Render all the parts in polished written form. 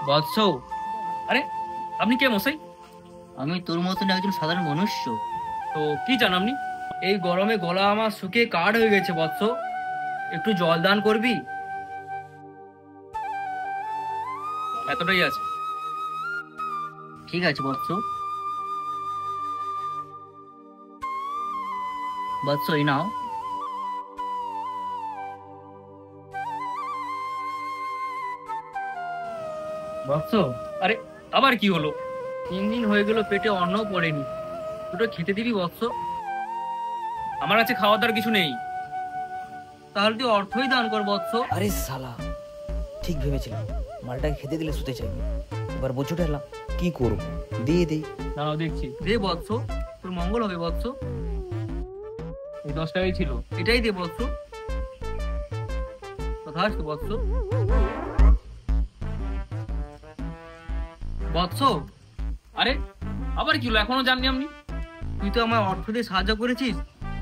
বৎস, আরে আপনি কে মশাই? আমি তোর মতন একজন সাধারণ মনুষ্য। তো কি জান আপনি? এই গরমে গলা আমার শুকিয়ে কাঠ হয়ে গেছে বৎস, একটু জল দান করবি? এতটাই আছে। ঠিক আছে বৎস। বৎস এই নাও। বৎস, আরে আবার কি হলো? 3 দিন হয়ে গেল পেটে অন্ন পড়েনি, দুটো খেতে দিবি বৎস? আমার কাছে খাওয়া দাওয়ার কিছু নেই। তাহলে তুই অর্থই দান কর বৎস। আরে শালা, ঠিক ভেবেছিলাম মালটাকে খেতে দিলে শুতে চাইবে, এবার বোঝো ঢেলা কি করব, দিয়ে দেই। দাঁড়াও দেখছি। দে বৎস, তোর মঙ্গল হবে বৎস। এই 10 টাকাই ছিল। এটাই দে বৎস। তথাস্তু বৎস। বৎস, আরে আবার কি হলো? এখনো জাননি আপনি? তুই তো আমার অর্থ দিয়ে সাহায্য করেছিস,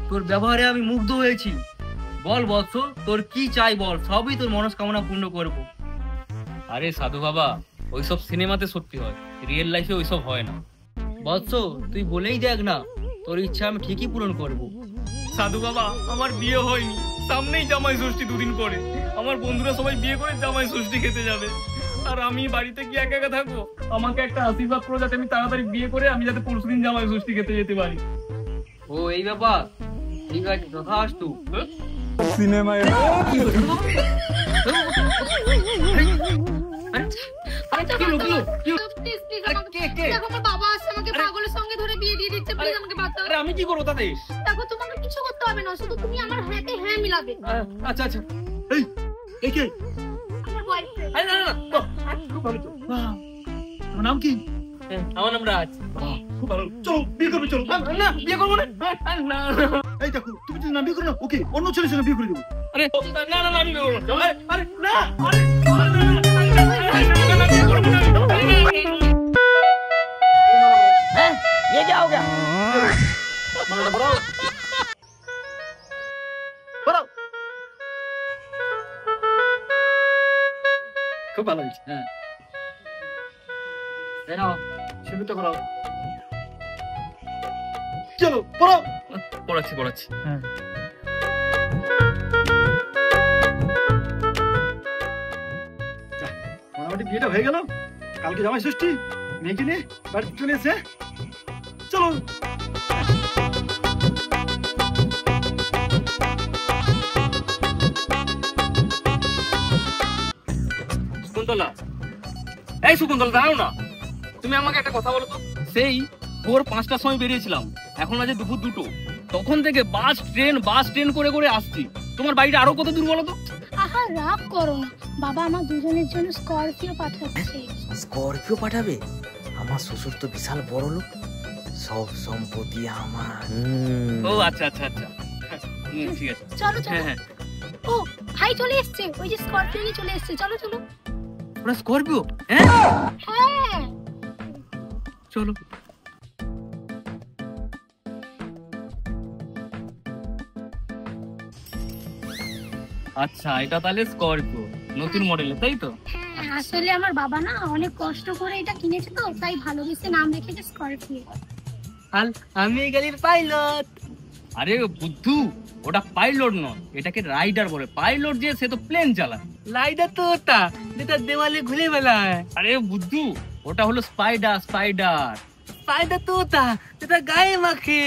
তোর ব্যবহারে আমি মুগ্ধ হয়েছি। বল বৎস, তোর কি চাই বল, সবই তোর মনস্কামনা পূর্ণ করব। আরে সাধু বাবা, ওইসব সিনেমাতে সত্যি হয়, রিয়েল লাইফে ওইসব হয় না। বৎস, তুই বলেই দেখ না, তোর ইচ্ছা আমি ঠিকই পূরণ করব। সাধু বাবা, আমার বিয়ে হয়নি, সামনেই জামাই ষষ্ঠী, 2 দিন পরে। আমার বন্ধুরা সবাই বিয়ে করে জামাই ষষ্ঠী খেতে যাবে, আর আমি বাড়িতে কি একা একা থাকবো? আমাকে একটা আশীর্বাদ করো যাতে আমি তাড়াতাড়ি বিয়ে করে আমি যাতে পরশুদিন জামাই ষষ্ঠী খেতে যেতে পারি। ও এই ব্যাপার, ঠিক আছে তথাস্তু। সিনেমায় আমি কি করবো তাতে? দেখো, তোমাকে কিছু করতে হবে না, শুধু তুমি আমার হ্যাঁতে হ্যাঁ মিলাবে। আচ্ছা আচ্ছা। এই কে? আমার বয়ফ্রেন্ড। আরে না না না, খুব ভালো তো। তোমার নাম কি? আমার নাম রাজ। খুব ভালো, চলো বিয়ে করবে, চলো। না, বিয়ে করবো না। না এই দেখো, তুমি যদি না বিয়ে করো না, ওকে অন্য ছেলের সঙ্গে বিয়ে করে দেবো। আরে না না না, আমি বিয়ে করবো না। আরে না, ये क्या हो गया? খুব ভালো হয়েছে। হ্যাঁ, এই নাও, শুরু তো করাও। চলো পড়াও। পড়াচ্ছি পড়াচ্ছি। মোটামুটি বিয়েটা হয়ে গেল, কালকে জামাই ষষ্ঠী, মেয়েকে নিয়ে বাড়িতে চলে এসে চলো। শকুন্তলা, এই শকুন্তলা দাঁড়াও না। তুমি আমাকে একটা কথা বলো তো, সেই ভোর 5টার সময় বেরিয়েছিলাম, এখন বাজে দুপুর 2টো, তখন থেকে বাস ট্রেন করে করে আসছি। তোমার বাড়িটা আরো কত দূর বলো তো? আহা, রাগ করো না, বাবা আমার দুজনের জন্য স্করপিও পাঠাচ্ছে। স্করপিও পাঠাবে? আমার শ্বশুর তো বিশাল বড় লোক, সব সম্পত্তি আমার। ও আচ্ছা আচ্ছা আচ্ছা, ঠিক আছে। চলো চলো। হ্যাঁ হ্যাঁ। ও ভাই চলে এসছে, ওই যে স্করপিও নিয়ে চলে এসছে, চলো চলো। ওরা স্করপিও? হ্যাঁ হ্যাঁ চলো। আচ্ছা, এটা তাহলে স্করপিও, নতুন মডেলের, তাই তো? হ্যাঁ, আসলে আমার বাবা না অনেক কষ্ট করে এটা কিনেছে, তো তাই ভালোবেসে নাম রেখেছে স্করপিও। আর আমি এই গাড়ির পাইলট। আরে বুদ্ধু, ওটা পাইলট নয়, এটাকে রাইডার বলে। পাইলট যে, সে তো প্লেন চালায়। লাইডার তো ওটা যেটা দেওয়ালে ঘুরে বেড়ায়। আরে বুদ্ধু, ওটা হলো স্পাইডার। স্পাইডার তো ওটা যেটা গায়ে মাখে।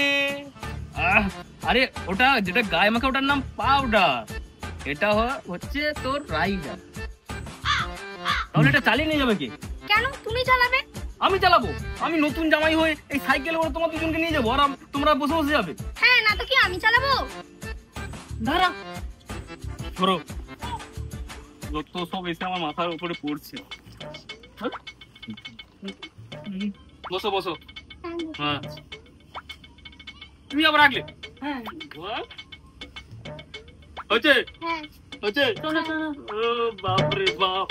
আরে ওটা যেটা গায়ে মাখে ওটার নাম পাউডার, এটা হচ্ছে তোর রাইডার। তাহলে এটা চালিয়ে নিয়ে যাবে কে? কেন, তুমি চালাবে? আমি চালাবো? আমি নতুন জামাই হয়ে এই সাইকেল করে তোমার দুজনকে নিয়ে যাবো, আর তোমরা বসে বসে যাবে? হ্যাঁ, না তো কি আমি চালাবো? দাঁড়া, ধরো, যত সব এসে আমার মাথার উপরে পড়ছে। বসো বসো। হ্যাঁ, তুমি আবার আগলে। হ্যাঁ হচ্ছে হ্যাঁ, হচ্ছে। ও বাপ রে বাপ।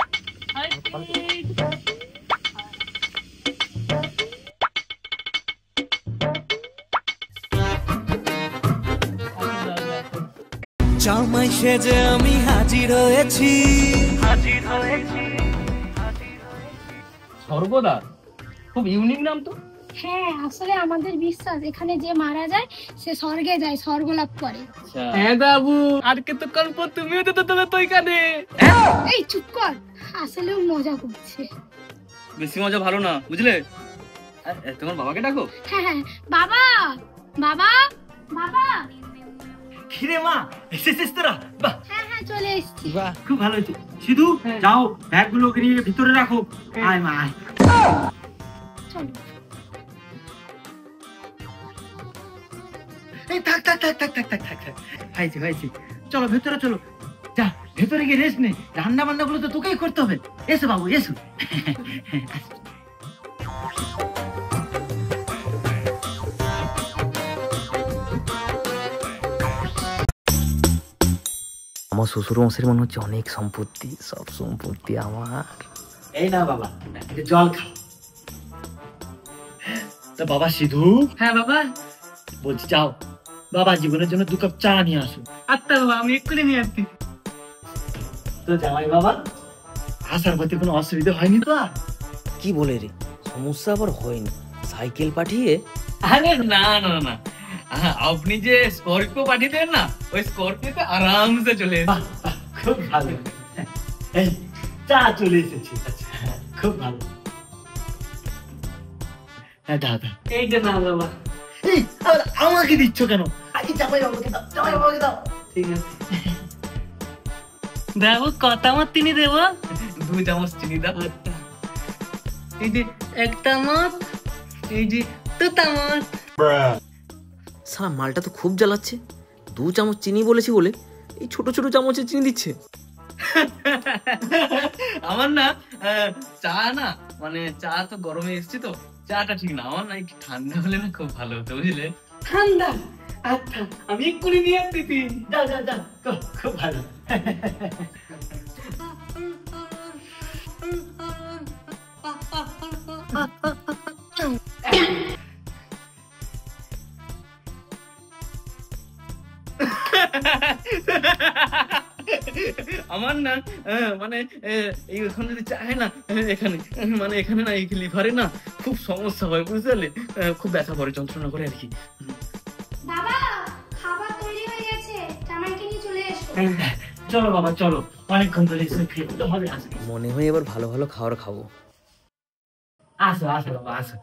জামাই সেজে আমি হাজির হয়েছি। স্বর্গদ্বার, খুব ইউনিক নাম তো। হ্যাঁ, আসলে আমাদের বিশ্বাস এখানে যে মারা যায় সে স্বর্গে যায়, স্বর্গ লাভ করে। হ্যাঁ বাবু, আজকে তো গল্প তুমিও তো তবে তো এখানে। এই চুপ কর, আসলেও মজা করছে। বেশি মজা ভালো না, বুঝলে? তোমার বাবাকে ডাকো। হ্যাঁ হ্যাঁ, বাবা বাবা বাবা। খিরে মা, এসেছিস তোরা? বাহ, হ্যাঁ হ্যাঁ, চলে এসেছি। বাহ, খুব ভালো হয়েছে। সিধু, যাও ব্যাগগুলো নিয়ে ভিতরে রাখো। আয় মা, আয়। চলো। এই থাক থাক থাক থাক থাক থাক থাক থাক। হয়েছে হয়েছে, চলো ভেতরে চলো। যা ভেতরে গিয়ে রেস্ট নে, রান্না বান্না গুলো তো তোকেই করতে হবে। এসো বাবু, এসো। আমার শ্বশুর মশাইয়ের মনে হচ্ছে অনেক সম্পত্তি, সব সম্পত্তি আমার। এই না বাবা, এটা জল খা। তো বাবা সিধু, হ্যাঁ বাবা। বলছি যাও বাবা জীবনের জন্য 2 কাপ চা নিয়ে আসো। আচ্ছা বাবা, আমি এক্ষুনি নিয়ে আসছি। তো জামাই বাবা, আসার পথে কোনো অসুবিধা হয়নি তো? আর কি বলে রে, সমস্যা আবার হয়নি? সাইকেল পাঠিয়ে আরে না না না, আপনি যে স্করপিও পাঠিয়ে দেন না, ওই স্করপিওতে আরামসে চলে এসে। বাহ, বাহ, খুব ভালো। এই চা চলে এসেছে। আচ্ছা, খুব ভালো। হ্যাঁ দাদা, এই যে না বাবা। এই আবার আমাকে দিচ্ছ কেন? আগে জামাই বাবাকে দাও, জামাই বাবাকে দাও। ঠিক আছে, দেখো কত চামচ চিনি দেবো? 2 চামচ চিনি দাও। এই যে 1 চামচ, এই যে 2 চামচ। সারা মালটা তো খুব জ্বালাচ্ছে। 2 চামচ চিনি বলেছি বলে এই ছোট ছোট চামচে চিনি দিচ্ছে। আমার না চা না, মানে চা তো গরমে এসছি তো, চাটা ঠিক না। আমার না একটু ঠান্ডা হলে না খুব ভালো হতো, বুঝলে? ঠান্ডা? আচ্ছা, আমি এক্ষুনি নিয়ে আসতেছি। যাও যাও যাও, খুব ভালো। আমার না মানে এইখানে যদি চায় না, এখানে মানে এখানে না, এই লিভারে না খুব সমস্যা হয়, বুঝলে? খুব ব্যথা করে, যন্ত্রণা করে আর কি। বাবা, খাবার তৈরি হয়ে গেছে, জামাইকে নিয়ে চলে এসো। চলো বাবা চলো, অনেকক্ষণ ধরে এসে খেতে তো হবে। আসো মনে হয় এবার ভালো ভালো খাবার খাবো। আসো আসো বাবা, আসো।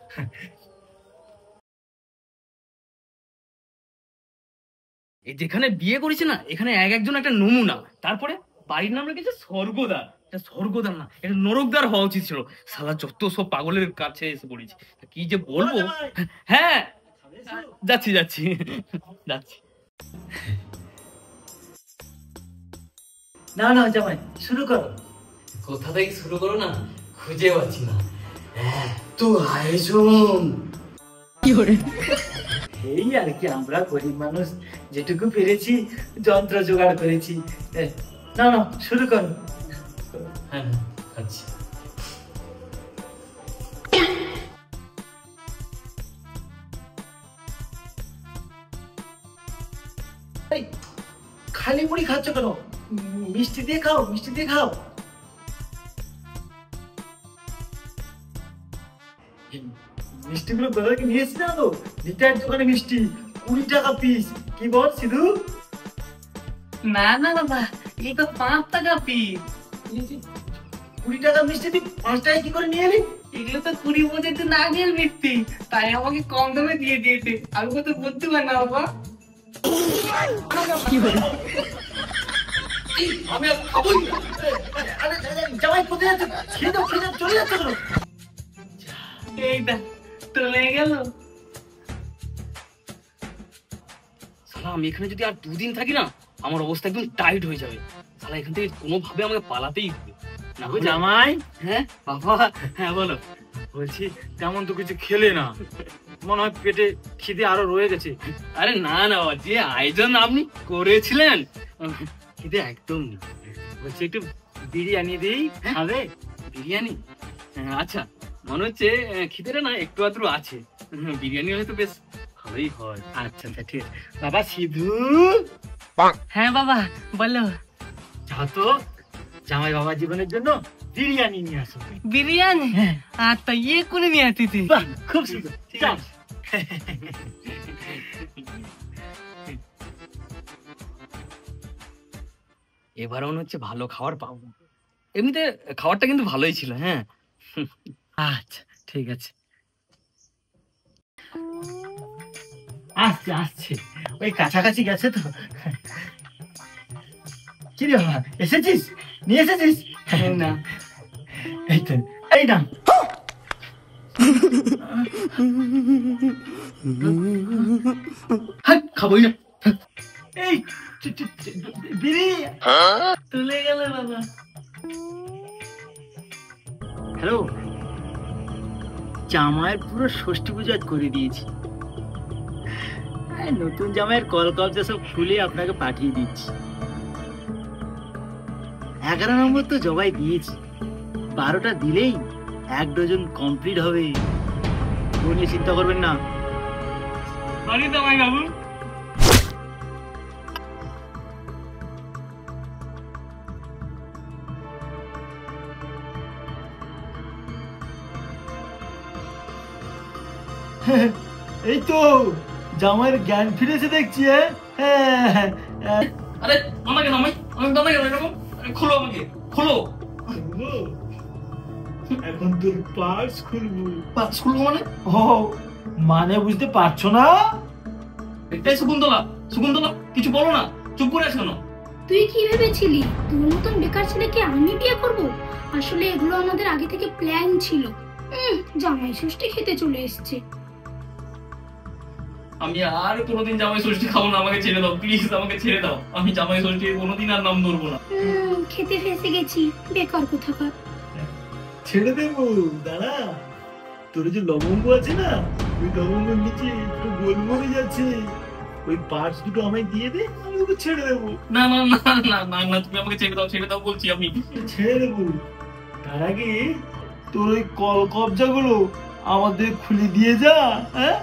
এই যেখানে বিয়ে করেছে না, এখানে একজন একটা নমুনা। তারপরে বাড়ির নাম রেখেছে স্বর্গদ্বার। এটা স্বর্গদ্বার না, এটা নরকদ্বার হওয়া উচিত ছিল। শালা যত সব পাগলের কাছে এসে পড়েছি, কি যে বলবো। হ্যাঁ, যাচ্ছি যাচ্ছি যাচ্ছি। না না জামাই, শুরু করো। কোথা থেকে শুরু করো না, খুঁজে পাচ্ছি না। তো আয়োজন এই আর কি, আমরা গরিব মানুষ যেটুকু পেরেছি যন্ত্র জোগাড় করেছি। না না, শুরু করো। হ্যাঁ আচ্ছা। এই, খালি মুড়ি খাচ্ছ কেন? মিষ্টি দিয়ে খাও, মিষ্টি দিয়ে খাও। মিষ্টিগুলো কোথা থেকে নিয়েছি না তো? লিটার দোকানে মিষ্টি 20 টাকা পিস। কি বল সিধু? না না বাবা, এই তো 5 টাকা পিস। 20 টাকা মিষ্টি তুই 5 টাকায় কি করে নিয়ে এলি? এগুলো তো 20 বছর না গেল মিষ্টি, তাই আমাকে কম দামে দিয়ে দিয়েছে। আমি কত বুঝতে পারি না বাবা। আমি আর খাবোই না। আরে জামাই কোথায় যাচ্ছে? খেয়ে দাও, খেয়ে দাও, চলে যাচ্ছে কেন? এইটা চলে গেল। শালা আমি এখানে যদি আর 2 দিন থাকি না, আমার অবস্থা একদম টাইট হয়ে যাবে। শালা এখান থেকে কোনোভাবে আমাকে পালাতেই হবে। না হলে জামাই, হ্যাঁ বাবা, হ্যাঁ বলো। বলছি তেমন তো কিছু খেলে না, মনে হয় পেটে খিদে আরো রয়ে গেছে। আরে না না বাবা, যে আয়োজন আপনি করেছিলেন, খিদে একদম নেই। বলছি একটু বিরিয়ানি দিই, খাবে? বিরিয়ানি? আচ্ছা, মনে হচ্ছে খিদেটা না একটু আধটু আছে। বিরিয়ানি হলে তো বেশ ভালোই হয়। আচ্ছা আচ্ছা, ঠিক আছে। বাবা সিধু, হ্যাঁ বাবা বলো। যা তো জামাই বাবা জীবনের জন্য বিরিয়ানি নিয়ে আসো। বিরিয়ানি হ্যাঁ। আচ্ছা ইয়ে করে নিয়ে আসিতে বাহ, খুব সুন্দর। চল। এবার মনে হচ্ছে ভালো খাবার পাবো। এমনিতে খাবারটা কিন্তু ভালোই ছিল। হ্যাঁ, আচ্ছা ঠিক আছে, আসছে আসছে, ওই কাছাকাছি গেছে তো। কি রে বাবা, এসেছিস? নিয়ে এসেছিস? না এই তো, এই না। হাট, খাবোই না। এই বিড়ি তুলে গেল বাবা। হ্যালো, জামাইয়ের পুরো ষষ্ঠী পূজা করে দিয়েছি। নতুন জামাইয়ের কলকবজা সব খুলে আপনাকে পাঠিয়ে দিচ্ছি। 11 নম্বর তো জবাই দিয়েছি, 12টা দিলেই 1 ডজন কমপ্লিট হবে। ও নিয়ে চিন্তা করবেন না। সরি জামাই বাবু। এই তো জামাইয়ের জ্ঞান ফিরেছে দেখছি। হ্যাঁ, আরে আমাকে নামাই, আমি দাদা কেন এরকম? খোলো আমাকে, খোলো। এখন তোর পার্স খুলবো। পাস খুলবো মানে? ও মানে বুঝতে পারছো না? এই শকুন্তলা, শকুন্তলা কিছু বলো না, চুপ করে আছো কেন? তুই কি ভেবেছিলি তোর মতন বেকার ছেলেকে আমি বিয়ে করব? আসলে এগুলো আমাদের আগে থেকে প্ল্যান ছিল। জামাই ষষ্ঠী খেতে চলে এসেছে। আমি আর কোনোদিন জামাই ষষ্ঠী খাবো না, আমাকে ছেড়ে দাও প্লিজ, আমাকে ছেড়ে দাও। আমি জামাই ষষ্ঠীর কোনোদিন আর নাম ধরবো না। খেতে ফেসে গেছি, বেকার কোথাকার। ছেড়ে দেবো, দাঁড়া। তোর যে লবঙ্গ আছে না, ওই লবঙ্গের নিচে একটু গোলমরিচ আছে, ওই পার্টস দুটো আমায় দিয়ে দে, আমি তোকে ছেড়ে দেবো। না না না না না না, তুমি আমাকে ছেড়ে দাও বলছি আমি। ছেড়ে দেবো। তার আগে তোর ওই কল কবজা গুলো আমাদের খুলে দিয়ে যা। হ্যাঁ,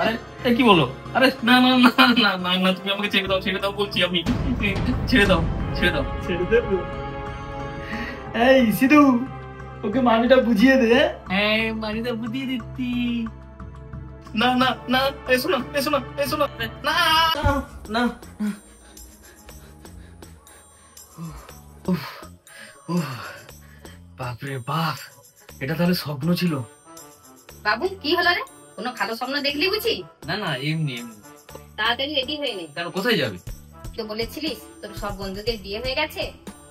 আরে এ কি বলো? আরে না না না না না না, তুমি আমাকে ছেড়ে দাও বলছি আমি। ছেড়ে দাও, ছেড়ে দাও। ছেড়ে দেবো। এই সিধু, ওকে মামিটা বুঝিয়ে দে। হ্যাঁ বাড়িতে বুঝিয়ে দিচ্ছি। না না না, এসো না এসো না এসো না না না, বাপরে বাপ, এটা তাহলে স্বপ্ন ছিল? বাবু কি হলো রে? কোনো ভালো স্বপ্ন দেখলি বুঝি? না না, এমনি এমনি। তাড়াতাড়ি রেডি হয়ে নে। কেন, কোথায় যাবে? তো বলেছিলিস তোর সব বন্ধুদের বিয়ে হয়ে গেছে,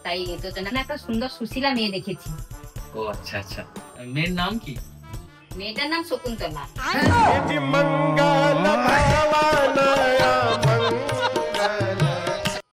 তাই তোর জন্য না একটা সুন্দর সুশীলা মেয়ে দেখেছি। ও আচ্ছা আচ্ছা, মেয়ের নাম কি? মেয়েটার নাম শকুন্তলা।